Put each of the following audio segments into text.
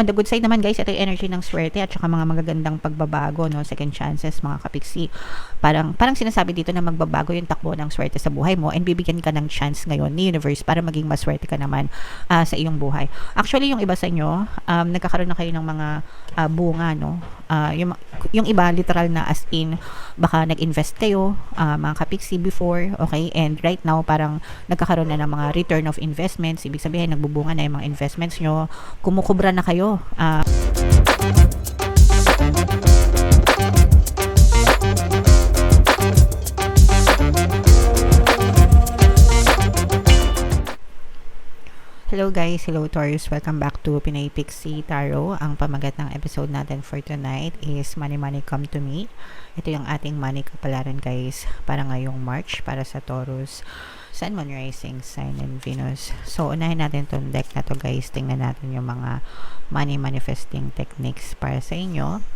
On the good side naman guys, ito yung energy ng swerte at saka mga magagandang pagbabago, no? Second chances, mga kapiksi. Parang sinasabi dito na magbabago yung takbo ng swerte sa buhay mo and bibigyan ka ng chance ngayon ni universe para maging maswerte ka naman sa iyong buhay. Actually, yung iba sa inyo, nagkakaroon na kayo ng mga bunga, no? Yung iba, literal na as in, baka nag-invest kayo, mga kapiksi before, okay? And right now, parang nagkakaroon na ng mga return of investments. Ibig sabihin, nagbubunga na yung mga investments nyo, kumukubra na kayo. Hello guys, hello Taurus, welcome back to Pinay Pixie Tarot. Ang pamagat ng episode natin for tonight is Money Money Come to Me. Ito yung ating money kapalaran guys para ngayong March para sa Taurus, Sun, Moon, Rising, Sign, and Venus. So unahin natin itong deck na to guys. Tingnan natin yung mga money manifesting techniques para sa inyo.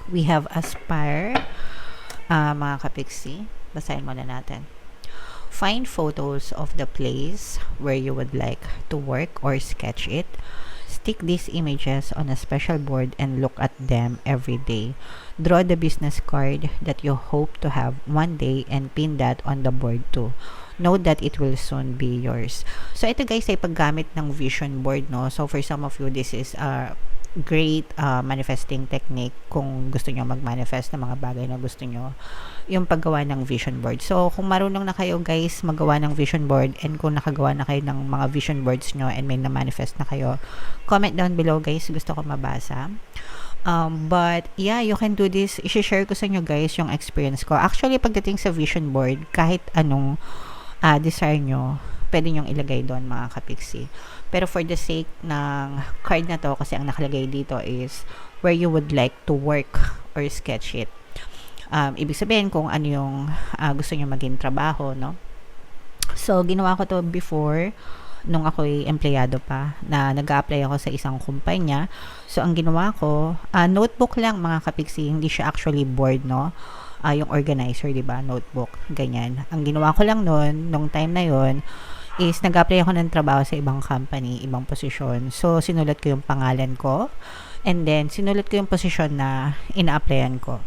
We have Aspire, mga kapiksi. Basahin muna natin. Find photos of the place where you would like to work or sketch it. Stick these images on a special board and look at them every day. Draw the business card that you hope to have one day and pin that on the board too. Know that it will soon be yours. So ito guys ay paggamit ng vision board, no? So for some of you, this is a great manifesting technique kung gusto nyo mag-manifest ng mga bagay na gusto nyo, yung paggawa ng vision board. So kung marunong na kayo guys magawa ng vision board, and kung nakagawa na kayo ng mga vision boards nyo and may na-manifest na kayo, comment down below guys, gusto ko mabasa. But yeah, you can do this. I-share ko sa inyo guys yung experience ko. Actually, pagdating sa vision board, kahit anong desire nyo, pwede nyong ilagay doon mga kapiksi. Pero for the sake ng card na to, kasi ang nakalagay dito is where you would like to work or sketch it. Ibig sabihin kung ano yung gusto nyo maging trabaho, no? So, ginawa ko to before nung ako'y empleyado pa, na nag-a-apply ako sa isang kumpanya. So, ang ginawa ko, notebook lang mga kapiksi, hindi siya actually board, no? Yung organizer, diba? Notebook, ganyan. Ang ginawa ko lang nun, nung time na yon, is nag-apply ako ng trabaho sa ibang company, ibang posisyon. So, sinulat ko yung pangalan ko, and then, sinulat ko yung posisyon na ina-applyan ko.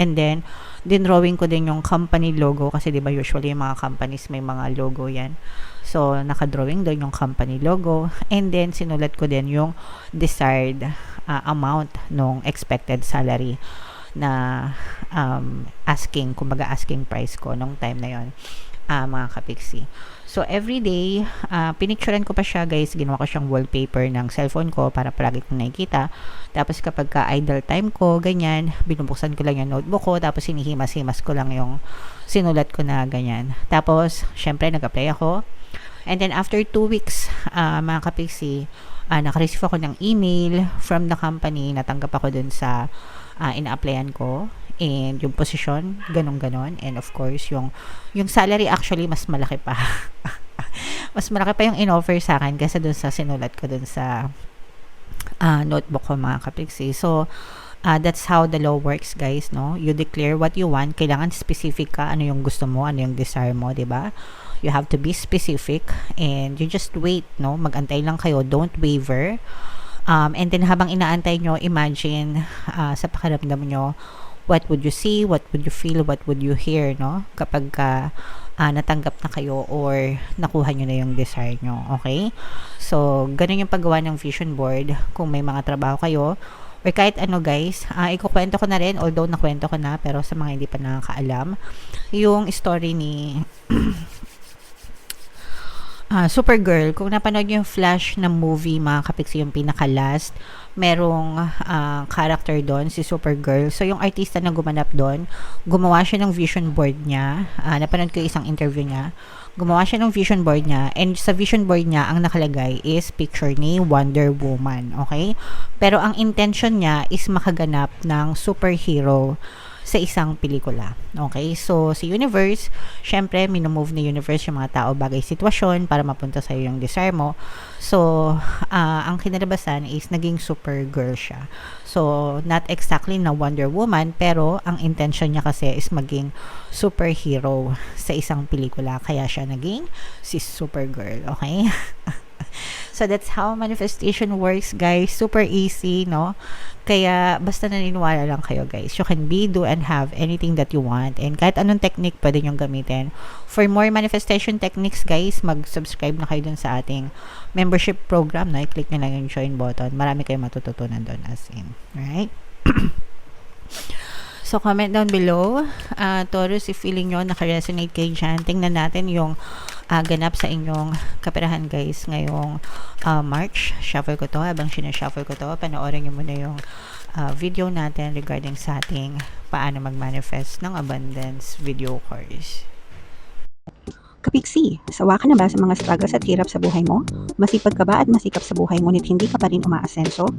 And then, dinrawing ko din yung company logo, kasi diba usually yung mga companies may mga logo yan. So, nakadrawing doon yung company logo, and then, sinulat ko din yung desired amount ng expected salary na kumbaga asking price ko nung time na yon, mga kapiksi. So, every day, pinicturean ko pa siya, guys. Ginawa ko siyang wallpaper ng cellphone ko para palagi kong nakikita. Tapos, kapag idle time ko, ganyan, binubuksan ko lang yung notebook ko. Tapos, hinihimas-himas ko lang yung sinulat ko na ganyan. Tapos, syempre, nag-apply ako. And then, after 2 weeks, mga kapiksi, nakareceive ako ng email from the company. Natanggap ako dun sa ina-applyan ko. And yung position, ganon-ganon. And of course, yung salary actually mas malaki pa. Mas malaki pa yung in-offer sa akin kasi dun sa sinulat ko dun sa notebook ko mga kapiksi. So, that's how the law works guys, no? You declare what you want. Kailangan specific ka. Ano yung gusto mo, ano yung desire mo, diba? You have to be specific and you just wait, no? Mag-antay lang kayo. Don't waver. And then habang inaantay nyo, imagine sa pakiramdam nyo, what would you see, what would you feel, what would you hear, no? Kapag natanggap na kayo or nakuha nyo na yung desire nyo, okay? So, ganun yung paggawa ng vision board kung may mga trabaho kayo or kahit ano guys. Ikukwento ko na rin, although nakwento ko na, pero sa mga hindi pa nakakaalam, yung story ni Supergirl. Kung napanood yung Flash na movie, mga kapiksi, yung pinaka-last, merong character doon, si Supergirl. So, yung artista na gumanap doon, gumawa siya ng vision board niya. Napanood ko isang interview niya. Gumawa siya ng vision board niya. And sa vision board niya, ang nakalagay is picture ni Wonder Woman. Okay? Pero ang intention niya is makaganap ng superhero sa isang pelikula. Okay? So, si universe, syempre, minumove ni universe yung mga tao, bagay, sitwasyon para mapunta sa'yo yung desire mo. So, ang kinalabasan is naging Supergirl siya. So, not exactly na Wonder Woman, pero ang intention niya kasi is maging superhero sa isang pelikula. Kaya siya naging si Supergirl. Okay? So that's how manifestation works, guys. Super easy, no? Kaya basta naniniwala lang kayo, guys. You can be, do, and have anything that you want. And kahit anong technique pwede nyong gamitin. For more manifestation techniques, guys, mag-subscribe na kayo dun sa ating membership program, no? I-click nyo lang yung join button. Marami kayong matututunan dun as in. Right? So, comment down below. Taurus, if feeling nyo naka-resonate kayo dyan, tingnan natin yung ganap sa inyong kaperahan, guys, ngayong March. Shuffle ko to. Habang sinashuffle ko to, panoorin nyo muna yung video natin regarding sa ating paano mag-manifest ng abundance video course. Kapiksi, sawa ka na ba sa mga struggles at hirap sa buhay mo? Masipag ka ba at masikap sa buhay ngunit hindi ka pa rin umaasenso?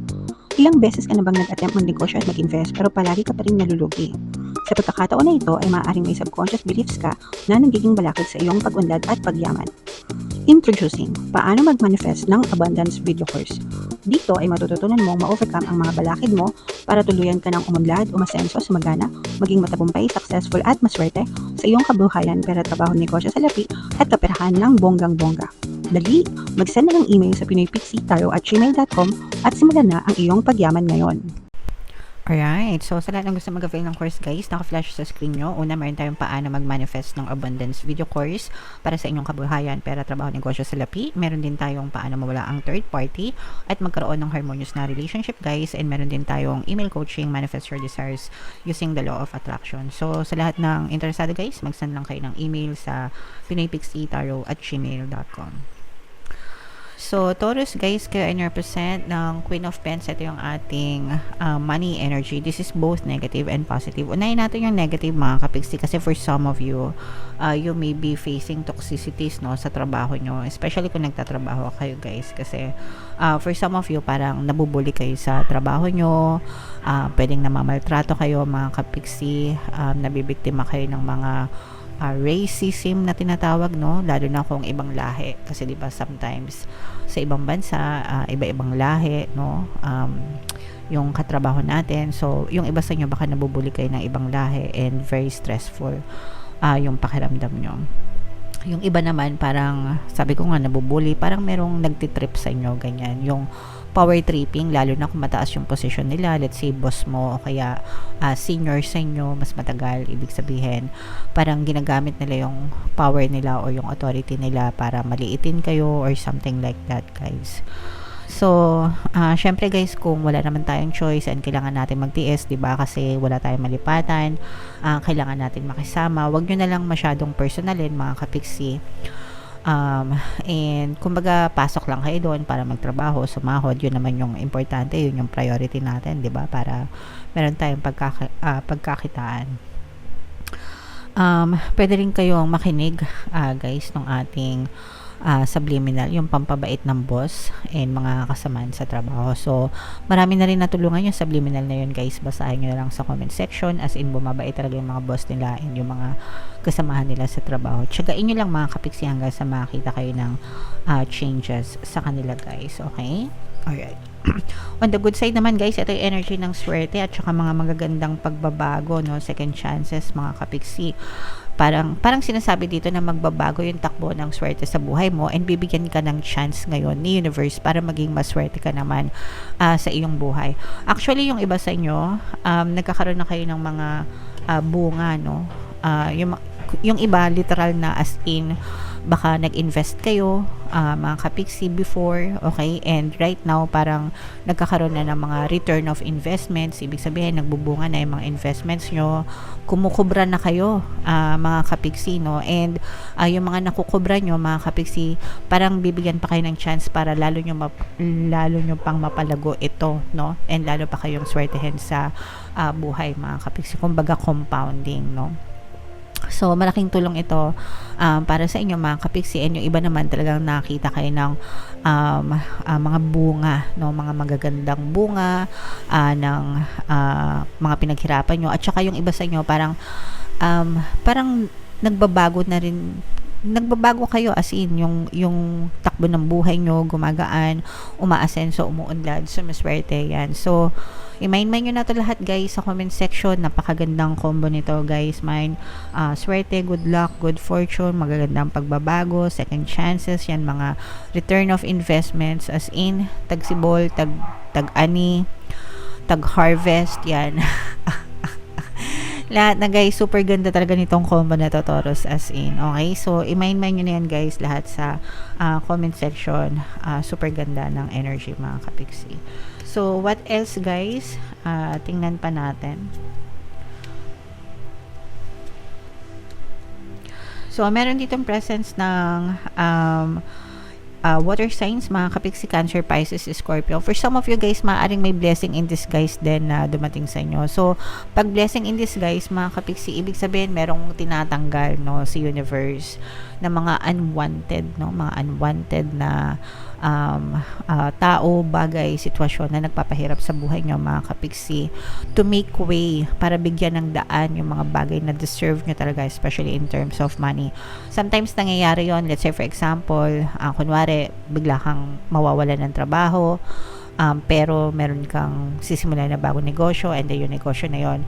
Ilang beses ka na bang nag-attempt mag-negosyo at mag-invest pero palagi ka pa rin nalulugi? Sa pagkakataon na ito ay maaaring may subconscious beliefs ka na nagiging balakid sa iyong pag-unlad at pagyaman. Introducing, paano mag-manifest ng abundance video course. Dito ay matututunan mong ma-overcome ang mga balakid mo para tuluyan ka ng umunlad, umasenso, sumagana, maging matagumpay, successful at maswerte sa iyong kabuhayan, pera, trabaho, negosyo, salapi at kaperahan ng bonggang-bongga. Dali, mag-send na ng email sa pinoypixitaro@gmail.com at simulan na ang iyong pagyaman ngayon. Alright, so sa lahat ng gusto mag-avail ng course, guys, naka-flash sa screen nyo. Una, meron tayong paano mag-manifest ng abundance video course para sa inyong kabuhayan, pera, trabaho, negosyo, salapi. Meron din tayong paano mawala ang third party at magkaroon ng harmonious na relationship, guys. And meron din tayong email coaching, manifest your desires using the law of attraction. So sa lahat ng interesado, guys, mag-send lang kayo ng email sa pinoypixitaro@gmail.com. So, Taurus, guys, kayo ay represent ng Queen of Pens. Ito yung ating money energy. This is both negative and positive. Unahin natin yung negative, mga kapiksi, kasi for some of you, you may be facing toxicities, no, sa trabaho nyo. Especially kung nagtatrabaho kayo, guys. Kasi for some of you, parang nabubuli kayo sa trabaho nyo. Pwedeng namamaltrato kayo, mga kapiksi. Nabibiktima kayo ng mga racism na tinatawag, no, lalo na kung ibang lahi, kasi di ba sometimes sa ibang bansa iba-ibang lahi, no, yung katrabaho natin. So yung iba sa inyo baka nabubuli kayo ng ibang lahi and very stressful yung pakiramdam nyo. Yung iba naman parang sabi ko nga nabubuli, parang merong nagtitrip sa inyo, ganyan, yung power tripping, lalo na kung mataas yung position nila, let's say boss mo o kaya senior sa inyo, mas matagal, ibig sabihin parang ginagamit nila yung power nila o yung authority nila para maliitin kayo or something like that, guys. So, syempre, guys, kung wala naman tayong choice and kailangan natin magtiis, 'di ba? Kasi wala tayong malipatan, kailangan natin makisama. Huwag niyo na lang masyadong personalin, mga kapiksi. And kumbaga pasok lang kayo doon para magtrabaho, sumahod, yun naman yung importante, yun yung priority natin, 'di ba? Para meron tayong pagkakitaan. Pwede rin kayong makinig, guys, ng ating subliminal, yung pampabait ng boss and mga kasamaan sa trabaho. So, marami na rin natulungan yung subliminal na yun, guys. Basahin nyo na lang sa comment section, as in bumabait talaga yung mga boss nila and yung mga kasamahan nila sa trabaho. Tsagain nyo lang, mga kapiksi, hanggang sa makita kayo ng changes sa kanila, guys. Okay? Alright. On the good side naman, guys, ito yung energy ng swerte at saka mga magagandang pagbabago, no, second chances, mga kapiksi. Parang sinasabi dito na magbabago yung takbo ng swerte sa buhay mo and bibigyan ka ng chance ngayon ni universe para maging maswerte ka naman sa iyong buhay. Actually, yung iba sa inyo, nagkakaroon na kayo ng mga bunga, no? Yung iba, literal na as in, baka nag-invest kayo, mga kapiksi, before, okay, and right now parang nagkakaroon na ng mga return of investments. Ibig sabihin nagbubunga na yung mga investments nyo, kumukubra na kayo, mga kapiksi, no, and yung mga nakukubra nyo, mga kapiksi, parang bibigyan pa kayo ng chance para lalo nyo pang mapalago ito, no, and lalo pa kayong swertehin sa buhay, mga kapiksi. Kumbaga compounding, no. So, malaking tulong ito para sa inyo, mga kapiksi. And yung iba naman talagang nakita kayo ng mga bunga, no? Mga magagandang bunga ng mga pinaghirapan nyo. At saka yung iba sa inyo parang nagbabago kayo, as in yung takbo ng buhay nyo gumagaan, umaasenso, umuunlad, sumaswerte yan. So i-mind nyo na to lahat guys sa comment section. Napakagandang combo nito guys. Mine, swerte, good luck, good fortune, magagandang pagbabago, second chances, yan mga return of investments, as in tagsibol, tag-ani, tag-harvest, yan. Lahat na guys, super ganda talaga nitong combo na to, Taurus, as in. Okay, so i-mind nyo na yan guys lahat sa comment section. Super ganda ng energy mga kapiksi. So what else guys? Tingnan pa natin. So meron ditong presence ng water signs, mga kapiksi, Cancer, Pisces, Scorpio. For some of you guys, maaaring may blessing in disguise din na dumating sa inyo. So, pag blessing in disguise, mga kapiksi, ibig sabihin, merong tinatanggal, no, si universe na mga unwanted, no, mga unwanted na tao, bagay, sitwasyon na nagpapahirap sa buhay nyo, mga kapiksi, to make way para bigyan ng daan yung mga bagay na deserve nyo talaga, especially in terms of money. Sometimes nangyayari yon, let's say for example, kunwari bigla kang mawawalan ng trabaho, pero meron kang sisimulan na bagong negosyo, and then yung negosyo na yon,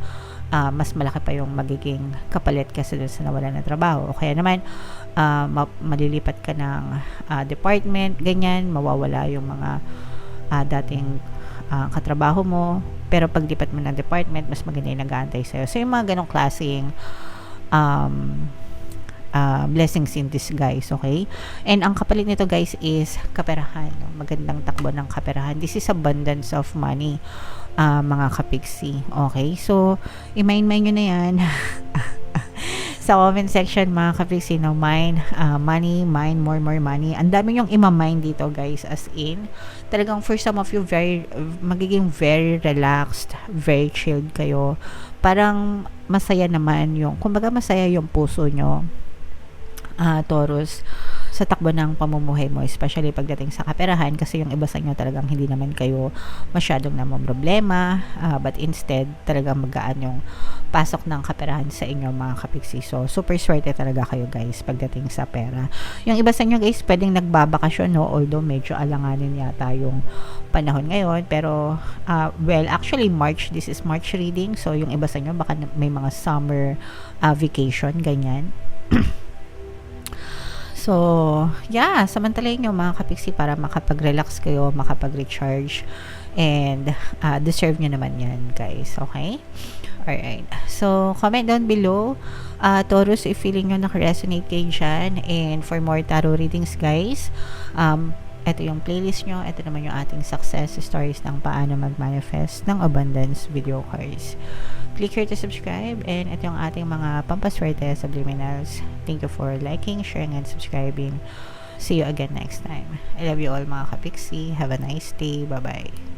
mas malaki pa yung magiging kapalit kasi dun sa nawalan ng trabaho. O kaya naman malilipat ka ng department, ganyan, mawawala yung mga dating katrabaho mo, pero paglipat mo ng department, mas maganda yung nag-aantay sa'yo. So yung mga ganong klaseng blessings in disguise, okay? And ang kapalit nito guys is kaperahan, no? Magandang takbo ng kaperahan. This is abundance of money, mga kapiksi, okay? So i-mind nyo na yan sa comment section, mga kapiksi, no? Money, more money. Ang dami yung ima-mind dito guys, as in talagang for some of you, magiging very relaxed, very chilled kayo. Parang masaya naman yung, kumbaga masaya yung puso nyo, Taurus, sa takbo ng pamumuhay mo, especially pagdating sa kaperahan, kasi yung iba sa inyo talagang hindi naman kayo masyadong namomroblema, but instead talagang magaan yung pasok ng kaperahan sa inyo, mga kapiksi. So super swerte talaga kayo guys pagdating sa pera. Yung iba sa inyo guys pwedeng nagbabakasyon, no, although medyo alanganin yata yung panahon ngayon, pero well, actually March, this is March reading, so yung iba sa inyo baka may mga summer vacation, ganyan. So, yeah, samantalahin nyo mga kapiksi para makapag-relax kayo, makapag-recharge, and deserve nyo naman yan, guys. Okay? Alright. So, comment down below, Taurus, if feeling nyo naka-resonate kayo dyan, and for more tarot readings, guys, ito yung playlist nyo, ito naman yung ating success stories ng paano mag-manifest ng abundance video cards. Click here to subscribe, and ito yung ating mga pampaswerte subliminals. Thank you for liking, sharing, and subscribing. See you again next time. I love you all, mga kapiksi. Have a nice day. Bye-bye.